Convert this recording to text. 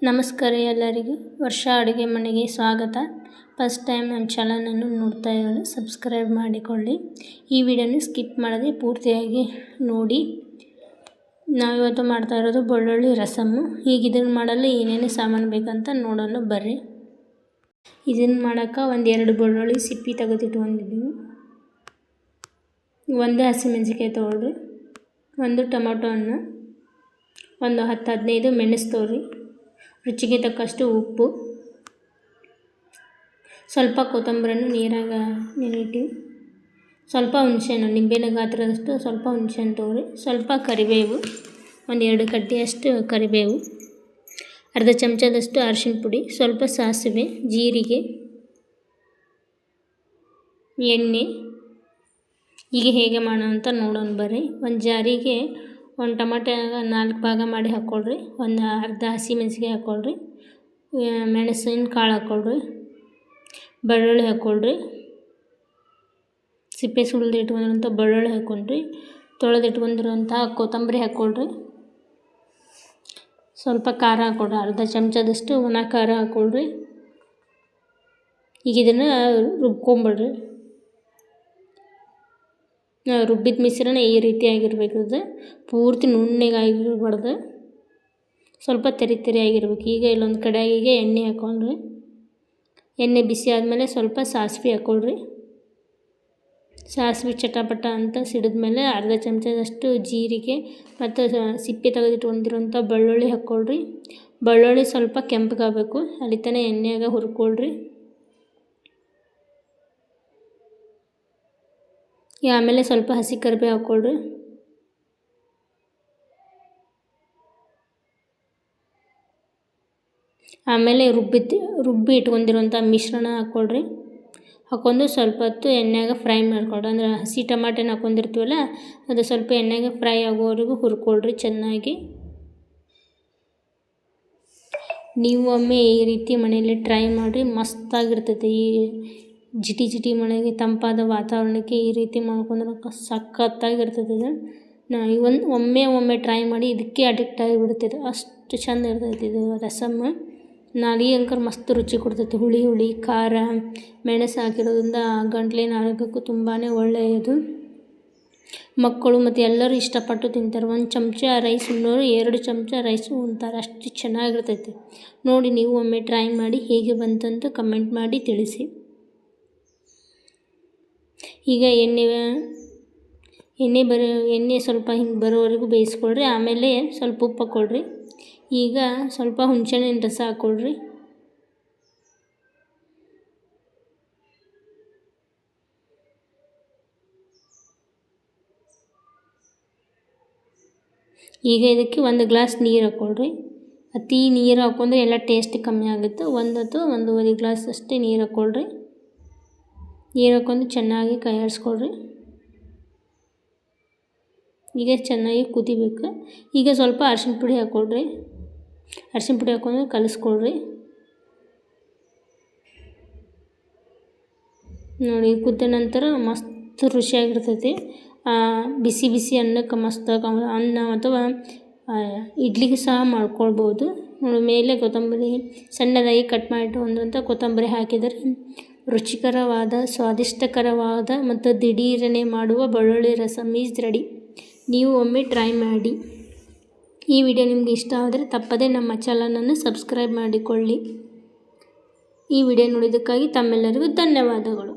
ನಮಸ್ಕಾರ ಎಲ್ಲರಿಗೂ. ವರ್ಷ ಅಡುಗೆ ಮನೆಗೆ ಸ್ವಾಗತ. ಫಸ್ಟ್ ಟೈಮ್ ನಮ್ಮ ಚಾನಲನ್ನು ನೋಡ್ತಾ ಇರೋದು ಸಬ್ಸ್ಕ್ರೈಬ್ ಮಾಡಿಕೊಳ್ಳಿ. ಈ ವಿಡಿಯೋನ ಸ್ಕಿಪ್ ಮಾಡದೆ ಪೂರ್ತಿಯಾಗಿ ನೋಡಿ. ನಾವಿವತ್ತು ಮಾಡ್ತಾ ಇರೋದು ಬೆಳ್ಳುಳ್ಳಿ ರಸಮ್ಮು. ಈಗ ಇದನ್ನು ಮಾಡಲು ಏನೇನು ಸಾಮಾನು ಬೇಕಂತ ನೋಡೋಣ ಬರ್ರಿ. ಇದನ್ನು ಮಾಡೋಕ್ಕೆ ಒಂದೆರಡು ಬೆಳ್ಳುಳ್ಳಿ ಸಿಪ್ಪಿ ತೆಗೆದಿಟ್ಕೊಂಡಿದ್ದೀವಿ. ಒಂದು ಹಸಿಮೆಣಸಿಕಾಯಿ ತೊಗೊಳ್ರಿ, ಒಂದು ಟೊಮೊಟೊ ಹಣ್ಣು, ಒಂದು 10-15 ಮೆಣಸು ತೊಗೊಳ್ರಿ, ರುಚಿಗೆ ತಕ್ಕಷ್ಟು ಉಪ್ಪು, ಸ್ವಲ್ಪ ಕೊತ್ತಂಬರಿಯನ್ನು ನೀರಾಗ ನೆನಿಟ್ಟು, ಸ್ವಲ್ಪ ಹುಣಸೆಹಣ್ಣು ನಿಂಬೆಹಣ್ಣು ಗಾತ್ರದಷ್ಟು ಸ್ವಲ್ಪ ಹುಣಸೆಹಣ್ಣು ತೊಗೊಳ್ರಿ, ಸ್ವಲ್ಪ ಕರಿಬೇವು, ಒಂದು 2 ಕಡ್ಡಿಯಷ್ಟು ಕರಿಬೇವು, ಅರ್ಧ ಚಮಚದಷ್ಟು ಅರಿಶಿನ ಪುಡಿ, ಸ್ವಲ್ಪ ಸಾಸಿವೆ, ಜೀರಿಗೆ, ಎಣ್ಣೆ. ಈಗ ಹೇಗೆ ಮಾಡೋಣ ಅಂತ ನೋಡೋಣ ಬರ್ರಿ. ಒಂದು ಜಾರಿಗೆ ಒಂದು ಟೊಮಟೊ 4 ಭಾಗ ಮಾಡಿ ಹಾಕ್ಕೊಳ್ರಿ, ಒಂದು ಅರ್ಧ ಹಸಿಮೆಣಸಿಕಾಯಿ ಹಾಕ್ಕೊಳ್ರಿ, ಮೆಣಸಿನ ಕಾಳು ಹಾಕ್ಕೊಳ್ರಿ, ಬೆಳ್ಳುಳ್ಳಿ ಹಾಕ್ಕೊಳ್ರಿ, ಸಿಪ್ಪೆ ಸುಲಿದು ಇಟ್ಕೊಂಡಿರೋಂಥ ಬೆಳ್ಳುಳ್ಳಿ ಹಾಕ್ಕೊಳ್ರಿ, ತೊಳೆದಿಟ್ಕೊಂಡಿರೋಂಥ ಕೊತ್ತಂಬರಿ ಹಾಕ್ಕೊಳ್ರಿ, ಸ್ವಲ್ಪ ಖಾರ ಹಾಕ್ಕೊಳ್ರಿ, ಅರ್ಧ ಚಮಚದಷ್ಟು ಒಣ ಖಾರ ಹಾಕ್ಕೊಳ್ರಿ. ಈಗ ಇದನ್ನು ರುಬ್ಕೊಂಬಿಡ್ರಿ. ರುಬ್ಬಿದ ಮಿಶ್ರಣ ಈ ರೀತಿಯಾಗಿರ್ಬೇಕು. ಪೂರ್ತಿ ನುಣ್ಣಗಾಗಿರ್ಬಾರ್ದು, ಸ್ವಲ್ಪ ತೆರಿಯಾಗಿರ್ಬೇಕು. ಈಗ ಇಲ್ಲೊಂದು ಕಡಾಯಿಗೆ ಎಣ್ಣೆ ಹಾಕ್ಕೊಂಡ್ರಿ. ಎಣ್ಣೆ ಬಿಸಿ ಆದಮೇಲೆ ಸ್ವಲ್ಪ ಸಾಸಿವೆ ಹಾಕ್ಕೊಳ್ರಿ. ಸಾಸಿವೆ ಚಟಪಟ ಅಂತ ಸಿಡಿದ್ಮೇಲೆ ಅರ್ಧ ಚಮಚದಷ್ಟು ಜೀರಿಗೆ ಮತ್ತು ಸಿಪ್ಪೆ ತೆಗೆದಿಟ್ಕೊಂಡಿರೋಂಥ ಬೆಳ್ಳುಳ್ಳಿ ಹಾಕ್ಕೊಳ್ರಿ. ಬೆಳ್ಳುಳ್ಳಿ ಸ್ವಲ್ಪ ಕೆಂಪಗಾಗಬೇಕು, ಅಲ್ಲಿ ತನಕ ಎಣ್ಣೆಯಾಗ ಹುರ್ಕೊಳ್ರಿ. ಆಮೇಲೆ ಸ್ವಲ್ಪ ಹಸಿ ಕರಿಬೇವು ಹಾಕ್ಕೊಳ್ರಿ. ಆಮೇಲೆ ರುಬ್ಬಿ ಇಟ್ಕೊಂಡಿರೋಂಥ ಮಿಶ್ರಣ ಹಾಕ್ಕೊಳ್ರಿ. ಹಾಕ್ಕೊಂಡು ಸ್ವಲ್ಪ ಹೊತ್ತು ಎಣ್ಣೆಯಾಗ ಫ್ರೈ ಮಾಡ್ಕೊಳ್ರಿ. ಅಂದ್ರೆ ಹಸಿ ಟಮಾಟೆನ ಹಾಕ್ಕೊಂಡಿರ್ತೀವಲ್ಲ, ಅದು ಸ್ವಲ್ಪ ಎಣ್ಣೆಗೆ ಫ್ರೈ ಆಗೋವರೆಗೂ ಹುರ್ಕೊಳ್ರಿ ಚೆನ್ನಾಗಿ. ನೀವು ಒಮ್ಮೆ ಈ ರೀತಿ ಮನೆಯಲ್ಲಿ ಟ್ರೈ ಮಾಡಿರಿ, ಮಸ್ತಾಗಿರ್ತೈತೆ. ಈ ಜಿಟಿ ಮಳೆಗೆ ತಂಪಾದ ವಾತಾವರಣಕ್ಕೆ ಈ ರೀತಿ ಮಾಡ್ಕೊಂಡ್ರೆ ಸಖತ್ತಾಗಿರ್ತೈತೆ. ಇದು ಒಮ್ಮೆ ಟ್ರೈ ಮಾಡಿ, ಇದಕ್ಕೆ ಅಡಿಕ್ಟ್ ಆಗಿಬಿಡ್ತೈತೆ, ಅಷ್ಟು ಚೆಂದ ಇರ್ತೈತೆ ಇದು ರಸಮ್ಮ. ನಾಲಿಗೆ ಅಂಕರ್ ಮಸ್ತ್ ರುಚಿ ಕೊಡ್ತೈತೆ. ಹುಳಿ ಖಾರ ಮೆಣಸು ಹಾಕಿರೋದ್ರಿಂದ ಗಂಟ್ಲಿನ ಆರೋಗ್ಯಕ್ಕೂ ತುಂಬಾ ಒಳ್ಳೆಯದು. ಮಕ್ಕಳು ಮತ್ತು ಎಲ್ಲರೂ ಇಷ್ಟಪಟ್ಟು ತಿಂತಾರೆ. 1 ಚಮಚ ರೈಸ್ ಉಣ್ಣೋರು 2 ಚಮಚ ರೈಸ್ ಉಣ್ತಾರೆ, ಅಷ್ಟು ಚೆನ್ನಾಗಿರ್ತೈತೆ. ನೋಡಿ ನೀವು ಒಮ್ಮೆ ಟ್ರೈ ಮಾಡಿ, ಹೇಗೆ ಬಂತಂತ ಕಮೆಂಟ್ ಮಾಡಿ ತಿಳಿಸಿ. ಈಗ ಎಣ್ಣೆ ಸ್ವಲ್ಪ ಹಿಂಗೆ ಬರೋವರೆಗೂ ಬೇಯಿಸ್ಕೊಳ್ರಿ. ಆಮೇಲೆ ಸ್ವಲ್ಪ ಉಪ್ಪು ಹಾಕ್ಕೊಳ್ರಿ. ಈಗ ಸ್ವಲ್ಪ ಹುಣಸೆಹಣ್ಣಿನ ರಸ ಹಾಕ್ಕೊಳ್ರಿ. ಈಗ ಇದಕ್ಕೆ 1 ಗ್ಲಾಸ್ ನೀರು ಹಾಕ್ಕೊಳ್ರಿ. ಅತಿ ನೀರು ಹಾಕ್ಕೊಂಡ್ರೆ ಎಲ್ಲ ಟೇಸ್ಟ್ ಕಮ್ಮಿ ಆಗುತ್ತೆ. 1-1.5 ಗ್ಲಾಸ್ ಅಷ್ಟೇ ನೀರು ಹಾಕ್ಕೊಳ್ರಿ. ನೀರು ಹಾಕ್ಕೊಂಡು ಚೆನ್ನಾಗಿ ಕೈ ಆಡಿಸ್ಕೊಳ್ರಿ. ಈಗ ಚೆನ್ನಾಗಿ ಕುದಿಬೇಕು. ಈಗ ಸ್ವಲ್ಪ ಅರಿಶಿನ ಪುಡಿ ಹಾಕ್ಕೊಳ್ರಿ. ಅರಿಶಿನ ಪುಡಿ ಹಾಕ್ಕೊಂಡು ಕಲಿಸ್ಕೊಳ್ರಿ. ನೋಡಿ, ಕುದ್ದ ನಂತರ ಮಸ್ತ್ ರುಚಿಯಾಗಿರ್ತೈತಿ. ಬಿಸಿ ಅನ್ನಕ್ಕೆ ಮಸ್ತ್ ಅನ್ನ ಅಥವಾ ಇಡ್ಲಿಗೆ ಸಹ ಮಾಡ್ಕೊಳ್ಬೋದು. ನೋಡಿ, ಮೇಲೆ ಕೊತ್ತಂಬರಿ ಸಣ್ಣದಾಗಿ ಕಟ್ ಮಾಡಿಟ್ಟುಕೊಂಡಂಥ ಕೊತ್ತಂಬರಿ ಹಾಕಿದರೆ ರುಚಿಕರವಾದ, ಸ್ವಾದಿಷ್ಟಕರವಾದ ಮತ್ತು ದಿಢೀರನೆ ಮಾಡುವ ಬೆಳ್ಳುಳ್ಳಿ ರಸಮ್ ಈಸ್ ರೆಡಿ. ನೀವು ಒಮ್ಮೆ ಟ್ರೈ ಮಾಡಿ. ಈ ವಿಡಿಯೋ ನಿಮಗೆ ಇಷ್ಟ ಆದರೆ ತಪ್ಪದೇ ನಮ್ಮ ಚಾನಲನ್ನು ಸಬ್ಸ್ಕ್ರೈಬ್ ಮಾಡಿಕೊಳ್ಳಿ. ಈ ವಿಡಿಯೋ ನೋಡಿದ್ದಕ್ಕಾಗಿ ತಮ್ಮೆಲ್ಲರಿಗೂ ಧನ್ಯವಾದಗಳು.